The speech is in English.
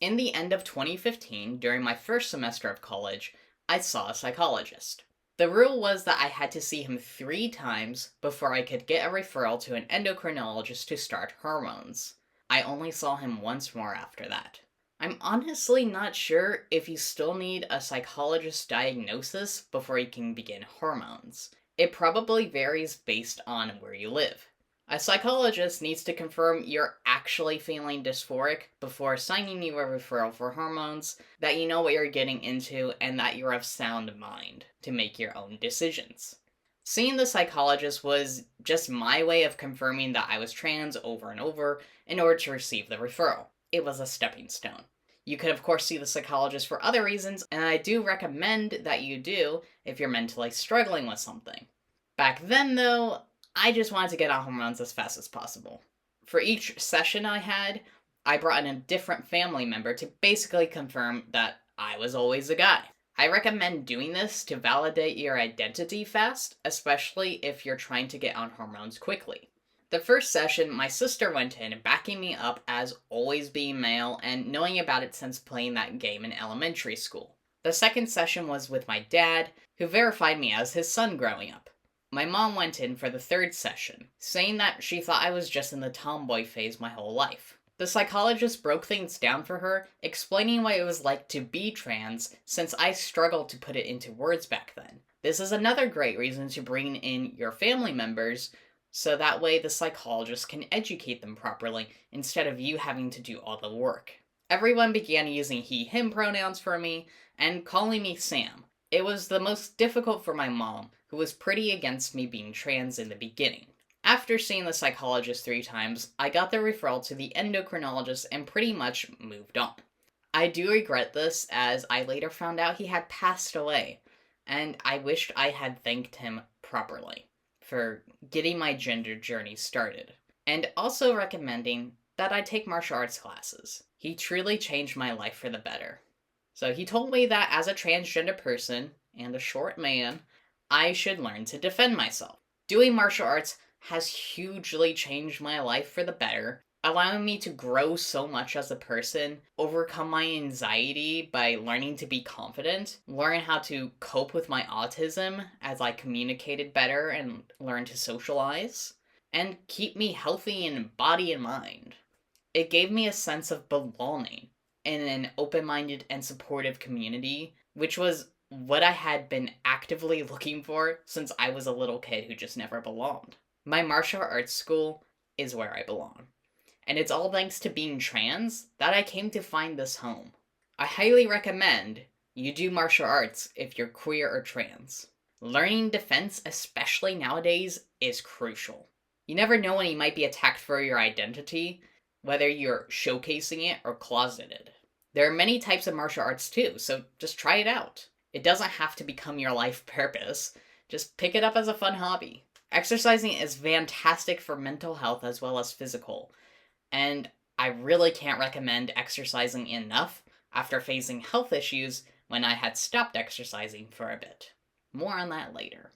In the end of 2015, during my first semester of college, I saw a psychologist. The rule was that I had to see him 3 times before I could get a referral to an endocrinologist to start hormones. I only saw him once more after that. I'm honestly not sure if you still need a psychologist diagnosis before you can begin hormones. It probably varies based on where you live. A psychologist needs to confirm you're actually feeling dysphoric before assigning you a referral for hormones, that you know what you're getting into, and that you're of sound mind to make your own decisions. Seeing the psychologist was just my way of confirming that I was trans over and over in order to receive the referral. It was a stepping stone. You could, of course, see the psychologist for other reasons, and I do recommend that you do if you're mentally struggling with something. Back then, though, I just wanted to get on hormones as fast as possible. For each session I had, I brought in a different family member to basically confirm that I was always a guy. I recommend doing this to validate your identity fast, especially if you're trying to get on hormones quickly. The first session, my sister went in, backing me up as always being male and knowing about it since playing that game in elementary school. The second session was with my dad, who verified me as his son growing up. My mom went in for the third session, saying that she thought I was just in the tomboy phase my whole life. The psychologist broke things down for her, explaining what it was like to be trans, since I struggled to put it into words back then. This is another great reason to bring in your family members, so that way the psychologist can educate them properly, instead of you having to do all the work. Everyone began using he/him pronouns for me, and calling me Sam. It was the most difficult for my mom, who was pretty against me being trans in the beginning. After seeing the psychologist 3 times, I got the referral to the endocrinologist and pretty much moved on. I do regret this, as I later found out he had passed away, and I wished I had thanked him properly for getting my gender journey started, and also recommending that I take martial arts classes. He truly changed my life for the better. So he told me that as a transgender person, and a short man, I should learn to defend myself. Doing martial arts has hugely changed my life for the better, allowing me to grow so much as a person, overcome my anxiety by learning to be confident, learn how to cope with my autism as I communicated better and learned to socialize, and keep me healthy in body and mind. It gave me a sense of belonging in an open-minded and supportive community, which was what I had been actively looking for since I was a little kid who just never belonged. My martial arts school is where I belong, and it's all thanks to being trans that I came to find this home. I highly recommend you do martial arts if you're queer or trans. Learning defense, especially nowadays, is crucial. You never know when you might be attacked for your identity, whether you're showcasing it or closeted. There are many types of martial arts too, so just try it out. It doesn't have to become your life purpose. Just pick it up as a fun hobby. Exercising is fantastic for mental health as well as physical, and I really can't recommend exercising enough after facing health issues when I had stopped exercising for a bit. More on that later.